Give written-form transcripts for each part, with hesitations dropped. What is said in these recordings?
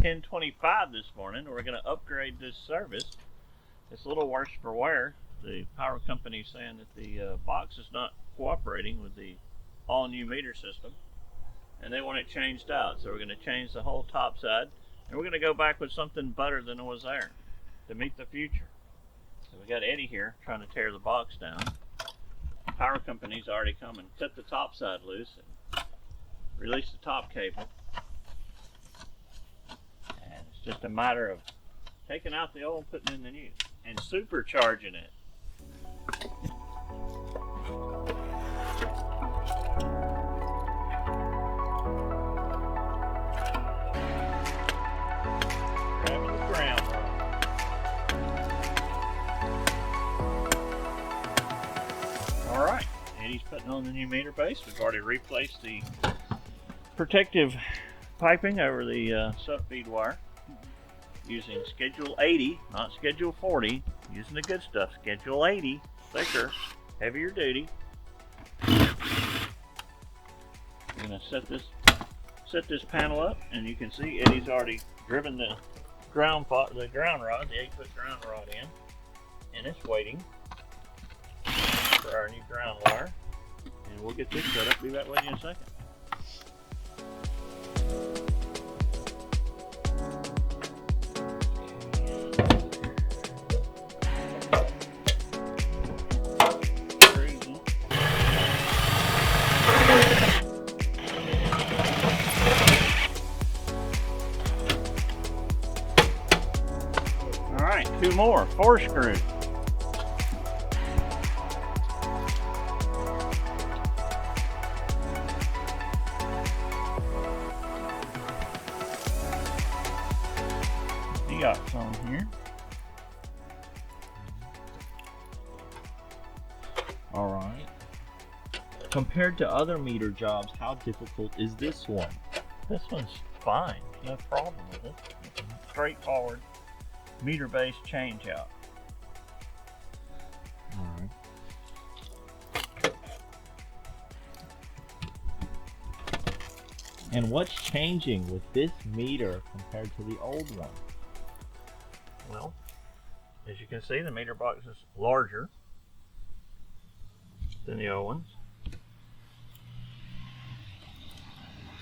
10:25 this morning. We're going to upgrade this service. It's a little worse for wear. The power company is saying that the box is not cooperating with the all-new meter system, and they want it changed out. So we're going to change the whole top side, and we're going to go back with something better than was there to meet the future. So we got Eddie here trying to tear the box down. The power company's already come and cut the top side loose and release the top cable. And it's just a matter of taking out the old, putting in the new, and supercharging it. Grabbing the ground rod. All right, Eddie's putting on the new meter base. We've already replaced the protective piping over the sub-feed wire using Schedule 80, not Schedule 40, using the good stuff. Schedule 80, thicker, heavier duty. We're going to set this panel up, and you can see Eddie's already driven the ground rod, the 8-foot ground rod in, and it's waiting for our new ground wire. And we'll get this set up. Be back with you in a second. Two more, 4 screws. You got some here. All right. Compared to other meter jobs, how difficult is this one? This one's fine, no problem with it. It's straightforward meter base change out. Alright. And what's changing with this meter compared to the old one? Well, as you can see, the meter box is larger than the old ones.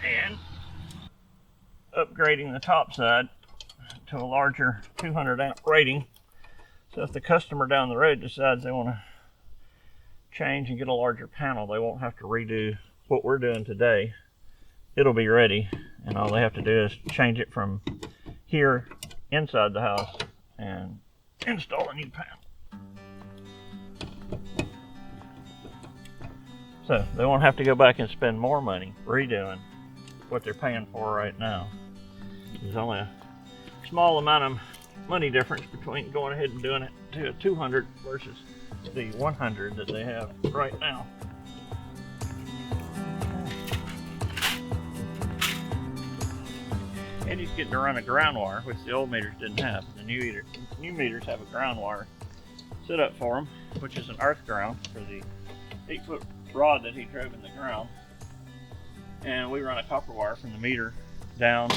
And upgrading the top side to a larger 200 amp rating, so if the customer down the road decides they want to change and get a larger panel, they won't have to redo what we're doing today. It'll be ready, and all they have to do is change it from here inside the house and install a new panel. So they won't have to go back and spend more money redoing what they're paying for right now. There's only a small amount of money difference between going ahead and doing it to a 200 versus the 100 that they have right now. Eddie's getting to run a ground wire, which the old meters didn't have. The new meters have a ground wire set up for them, which is an earth ground for the 8-foot rod that he drove in the ground. And we run a copper wire from the meter down,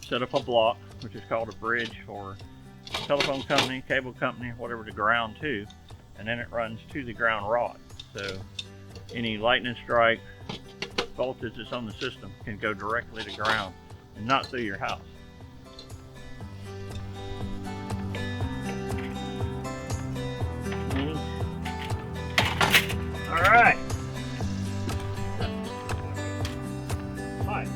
set up a block, which is called a bridge for telephone company, cable company, whatever, to ground to, and then it runs to the ground rod. So any lightning strike, voltage that's on the system can go directly to ground and not through your house. All right. Hi.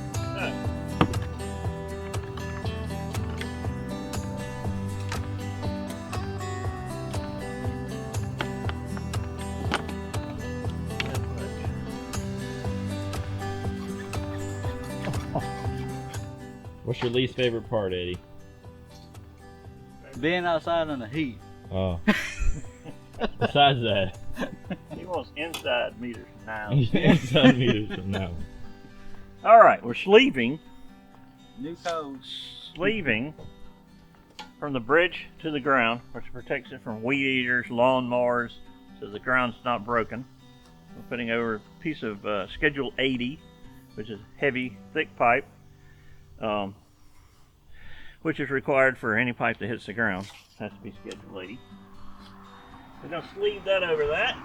What's your least favorite part, Eddie? Being outside in the heat. Oh. Besides that. He wants inside meters now. Inside meters from now. All right, we're sleeving New codes. sleeving from the bridge to the ground, which protects it from weed eaters, lawnmowers, so the ground's not broken. We're putting over a piece of Schedule 80, which is heavy, thick pipe. which is required for any pipe that hits the ground. Has to be Schedule 80. We're going to sleeve that over that.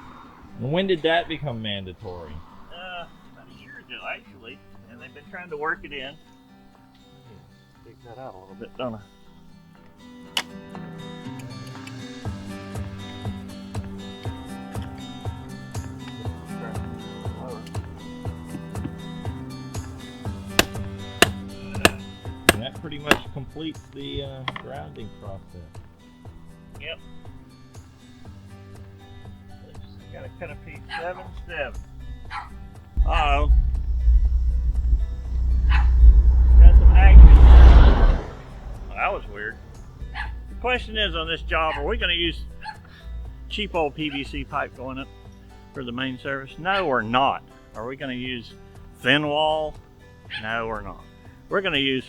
When did that become mandatory? About a year ago, actually, and they've been trying to work it in. Take that out a little bit, don't I? And that pretty much completes the grounding process. Yep. Just gotta cut a piece 7/7. Uh-oh. Got some action. Well, that was weird. The question is on this job, are we gonna use cheap old PVC pipe going up for the main service? No, we're not. Are we gonna use thin wall? No, we're not. We're gonna use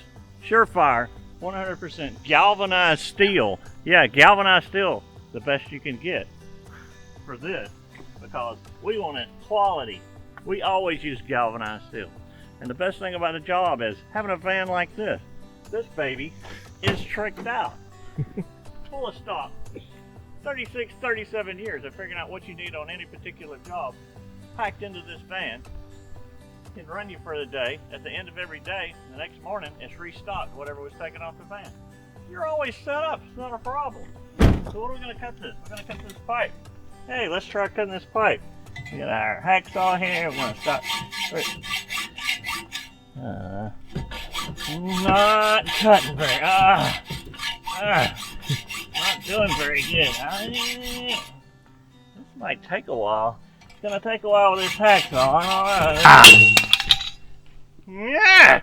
Surefire 100% galvanized steel. Yeah, galvanized steel, the best you can get for this, because we want it quality. We always use galvanized steel. And the best thing about the job is having a van like this. This baby is tricked out. Full of stock. 36, 37 years of figuring out what you need on any particular job packed into this van. Can run you for the day. At the end of every day, the next morning, it's restocked, whatever was taken off the van. You're always set up. It's not a problem. So what are we going to cut this? We're going to cut this pipe. Hey, let's try cutting this pipe. We got our hacksaw here. We're going to stop. Not cutting very. Not doing very good. This might take a while. It's going to take a while with this hacksaw. Yeah.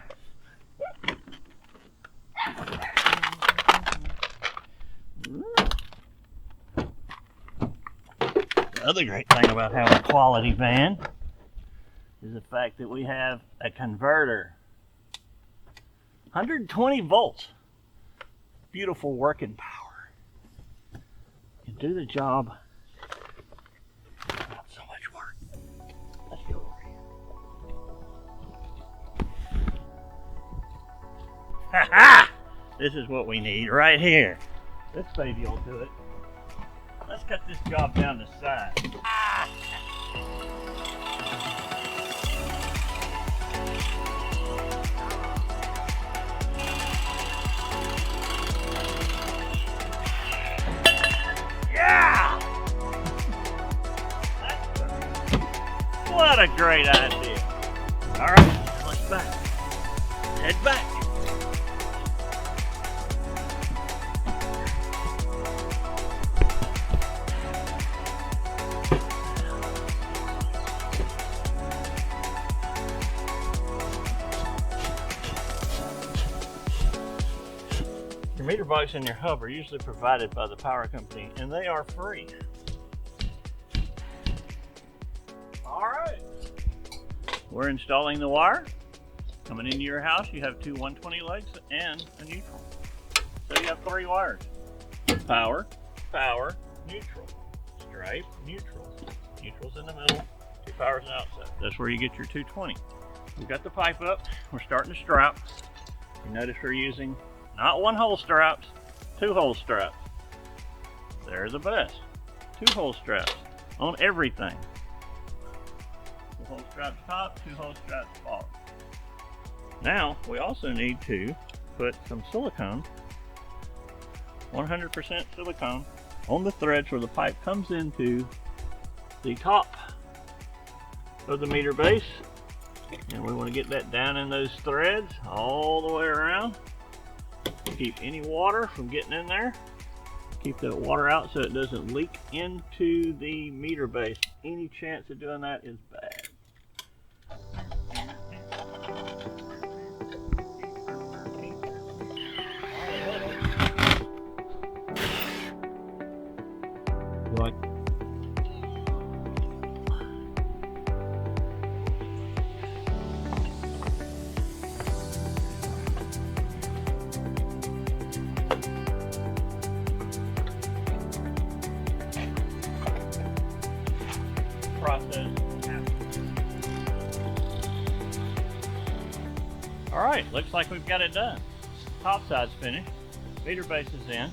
The other great thing about having a quality van is the fact that we have a converter. 120 volts. Beautiful working power. Can do the job without so much work. Let's go over here. Ha ha! This is what we need right here. This baby will do it. Let's cut this job down the side. Ah! Yeah! What a great idea. All right, let's back. Head back. Your meter box and your hub are usually provided by the power company, and they are free. All right. We're installing the wire. Coming into your house, you have two 120 legs and a neutral. So you have 3 wires. Power, power, neutral. Stripe, neutral. Neutral's in the middle, 2 powers on the outside. That's where you get your 220. We've got the pipe up. We're starting to strap. You notice we're using not 1-hole straps, 2-hole straps. They're the best. 2-hole straps on everything. 2-hole straps top, 2-hole straps bottom. Now, we also need to put some silicone, 100% silicone, on the threads where the pipe comes into the top of the meter base. And we want to get that down in those threads all the way around. Keep any water from getting in there. Keep that water out so it doesn't leak into the meter base. Any chance of doing that is bad. Like process. All right, looks like we've got it done. top side's finished, meter base is in,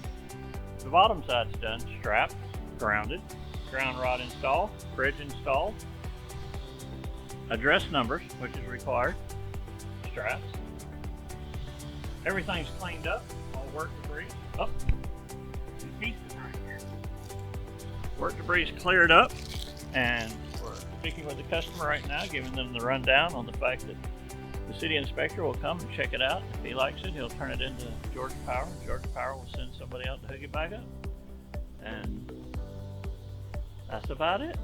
the bottom side's done, strapped, grounded, ground rod installed, bridge installed, address numbers, which is required, straps. Everything's cleaned up, all work debris. Oh, two pieces right here. Work debris is cleared up, and we're speaking with the customer right now, giving them the rundown on the fact that the city inspector will come and check it out. If he likes it, he'll turn it into Georgia Power. Georgia Power will send somebody out to hook it back up. And that's about it.